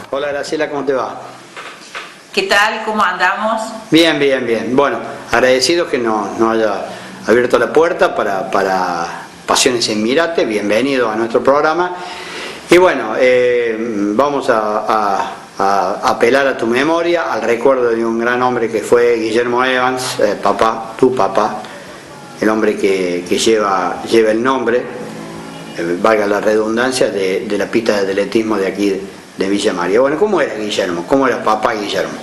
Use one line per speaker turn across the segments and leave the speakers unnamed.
Hola Graciela, ¿cómo te va?
¿Qué tal? ¿Cómo andamos?
Bien, bien, bien. Bueno, agradecido que nos haya abierto la puerta para Pasiones en Mirate. Bienvenido a nuestro programa. Y bueno, vamos a apelar a tu memoria, al recuerdo de un gran hombre que fue Guillermo Evans, tu papá, el hombre que lleva el nombre, valga la redundancia, de la pista de atletismo de aquí de Villa María. Bueno, ¿cómo era Guillermo? ¿Cómo era papá Guillermo?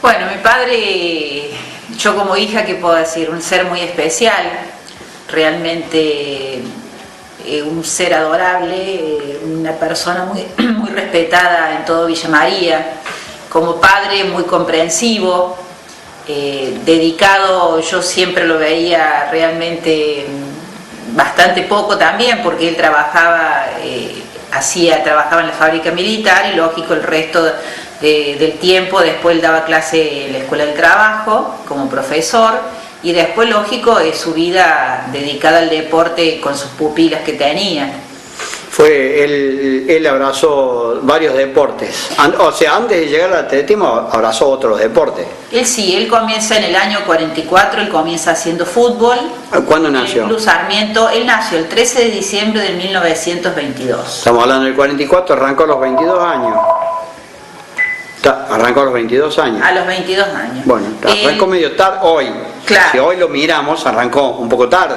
Bueno, mi padre, yo como hija, ¿qué puedo decir? Un ser muy especial, realmente un ser adorable, una persona muy respetada en todo Villa María. Como padre, muy comprensivo, dedicado. Yo siempre lo veía realmente bastante poco también, porque él trabajaba en la fábrica militar, y lógico el resto del tiempo después él daba clase en la escuela del trabajo como profesor, y después lógico su vida dedicada al deporte con sus pupilas que tenía.
Él abrazó varios deportes, o sea, antes de llegar al atletismo abrazó otros deportes.
Él comienza en el año 44, él comienza haciendo fútbol.
¿Cuándo nació?
En Club Sarmiento. Él nació el 13 de diciembre de 1922.
Estamos hablando del 44, arrancó a los 22 años. Arrancó a los 22 años.
A los 22 años.
Bueno, arrancó medio tarde hoy.
Claro.
Si hoy lo miramos, arrancó un poco tarde.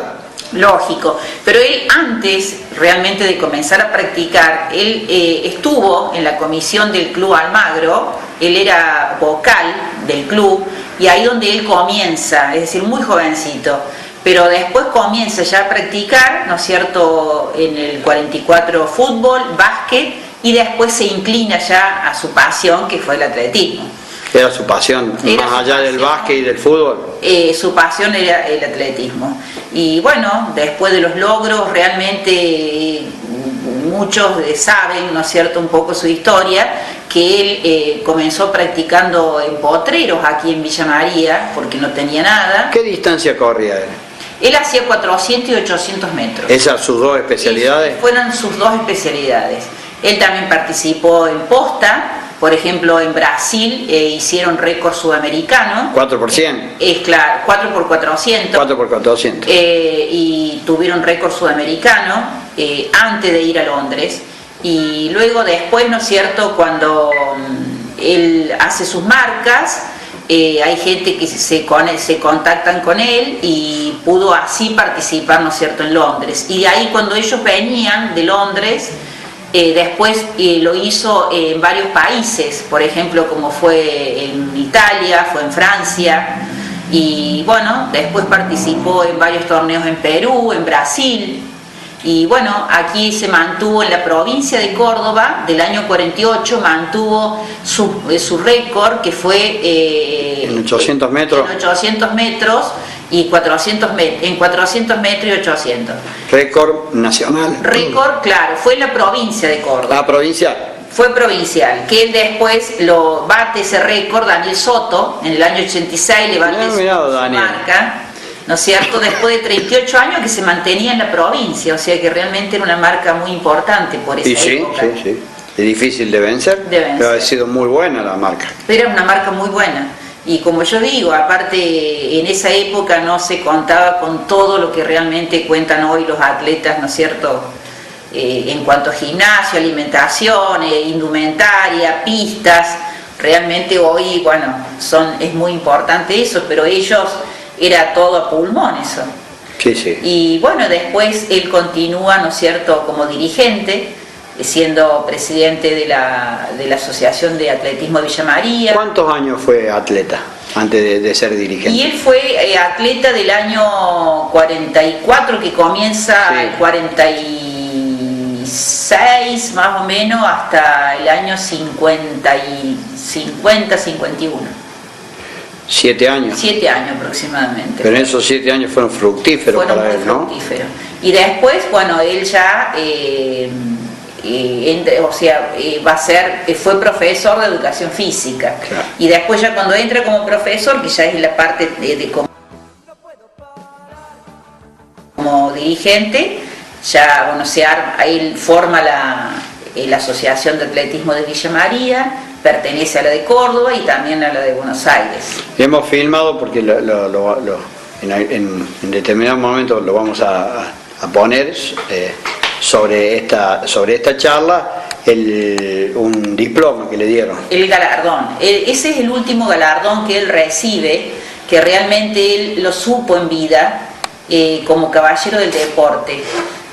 Lógico, pero él antes realmente de comenzar a practicar, él estuvo en la comisión del Club Almagro, él era vocal del club, y ahí donde él comienza, es decir, muy jovencito, pero después comienza ya a practicar, ¿no es cierto?, en el 44 fútbol, básquet, y después se inclina ya a su pasión, que fue el atletismo.
Era su pasión, más allá del básquet y del fútbol.
Su pasión era el atletismo. Y bueno, después de los logros, realmente muchos saben, ¿no es cierto?, un poco su historia, que él comenzó practicando en potreros aquí en Villa María, porque no tenía nada.
¿Qué distancia corría él?
Él hacía 400 y 800 metros.
¿Esas sus dos especialidades?
Fueron sus dos especialidades. Él también participó en posta. Por ejemplo, en Brasil hicieron récord sudamericano.
4 por 100.
Claro, 4 por 400.
4 por 400.
Y tuvieron récord sudamericano antes de ir a Londres. Y luego después, ¿no es cierto?, cuando él hace sus marcas, hay gente que se contactan con él y pudo así participar, ¿no es cierto?, en Londres. Y de ahí, cuando ellos venían de Londres, después lo hizo en varios países, por ejemplo, como fue en Italia, fue en Francia, y bueno, después participó en varios torneos en Perú, en Brasil, y bueno, aquí se mantuvo en la provincia de Córdoba, del año 48, mantuvo su récord, que fue
en 800 metros.
En 800 metros, y 400 en 400 metros y 800.
Récord nacional.
Récord, claro, fue en la provincia de Córdoba.
Ah, provincial.
Fue provincial, que él después lo bate ese récord, Daniel Soto, en el año 86 le bate su marca, ¿no es cierto?, después de 38 años que se mantenía en la provincia, o sea que realmente era una marca muy importante por esa época.
Sí. Es difícil de vencer, pero ha sido muy buena la marca.
Era una marca muy buena. Y como yo digo, aparte en esa época no se contaba con todo lo que realmente cuentan hoy los atletas, ¿no es cierto?, en cuanto a gimnasio, alimentación, indumentaria, pistas. Realmente hoy, bueno, es muy importante eso, pero ellos era todo a pulmón eso.
Sí.
Y bueno, después él continúa, ¿no es cierto?, como dirigente, siendo presidente de la Asociación de Atletismo de Villa María.
¿Cuántos años fue atleta antes de ser dirigente?
Y él fue atleta del año 44, que comienza el 46 más o menos hasta el año 50-51.
7 años.
7 años aproximadamente.
Pero en esos 7 años fueron fructíferos para él, ¿no?
Fructíferos. Y después, bueno, él ya fue profesor de educación física.
Claro.
Y después ya cuando entra como profesor, que ya es la parte como dirigente, ya bueno, él forma la Asociación de Atletismo de Villa María, pertenece a la de Córdoba y también a la de Buenos Aires.
Hemos filmado porque en determinado momento lo vamos a poner sobre esta charla, un diploma que le dieron.
El galardón, ese es el último galardón que él recibe, que realmente él lo supo en vida como caballero del deporte.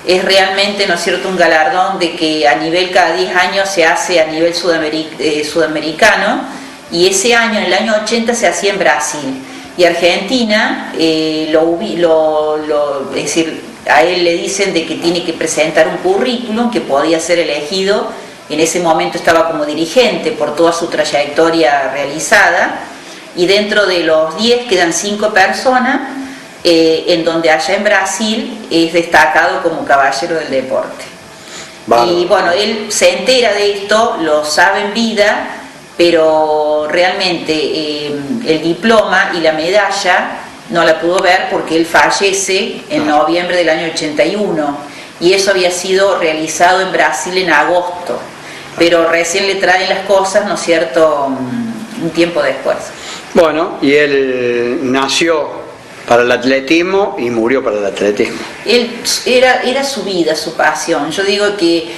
Es realmente, ¿no es cierto?, un galardón de que a nivel, cada 10 años se hace a nivel sudamericano, y ese año, en el año 80, se hacía en Brasil. Y Argentina, es decir, a él le dicen de que tiene que presentar un currículum que podía ser elegido. En ese momento estaba como dirigente por toda su trayectoria realizada, y dentro de los 10 quedan 5 personas, en donde allá en Brasil es destacado como caballero del deporte. Vale. Y bueno, él se entera de esto, lo sabe en vida, pero realmente el diploma y la medalla no la pudo ver porque él fallece en noviembre del año 81, y eso había sido realizado en Brasil en agosto, pero recién le traen las cosas, ¿no es cierto?, un tiempo después.
Bueno, y él nació para el atletismo y murió para el atletismo.
Él era su vida, su pasión. Yo digo que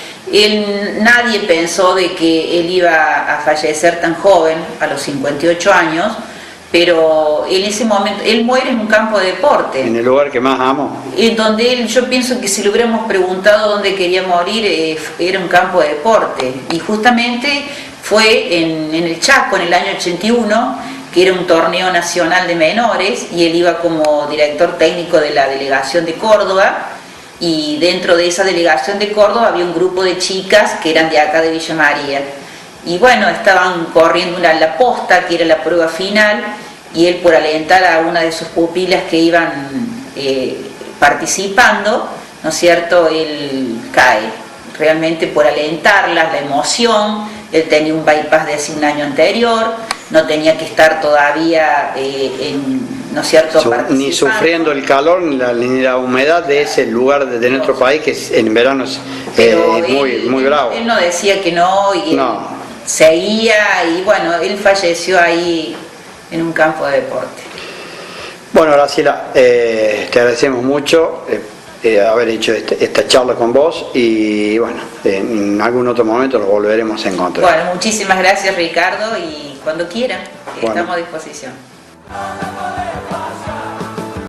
nadie pensó de que él iba a fallecer tan joven, a los 58 años, pero en ese momento, él muere en un campo de deporte.
En el lugar que más amo.
En donde yo pienso que si le hubiéramos preguntado dónde quería morir, era un campo de deporte. Y justamente fue en el Chaco, en el año 81, que era un torneo nacional de menores, y él iba como director técnico de la delegación de Córdoba, y dentro de esa delegación de Córdoba había un grupo de chicas que eran de acá de Villa María. Y bueno, estaban corriendo la posta, que era la prueba final, y él, por alentar a una de sus pupilas que iban participando, ¿no es cierto?, él cae. Realmente por alentarlas, la emoción, él tenía un bypass de hace un año anterior, no tenía que estar todavía ¿no es cierto?,
ni sufriendo el calor ni la humedad de ese lugar de nuestro país, que en verano es muy bravo.
Él no decía que no, y no. Seguía, y bueno, él falleció ahí en un campo de deporte.
Bueno, Graciela, te agradecemos mucho haber hecho esta charla con vos, y bueno, en algún otro momento lo volveremos a encontrar.
Bueno, muchísimas gracias, Ricardo, y cuando quieran, estamos a disposición.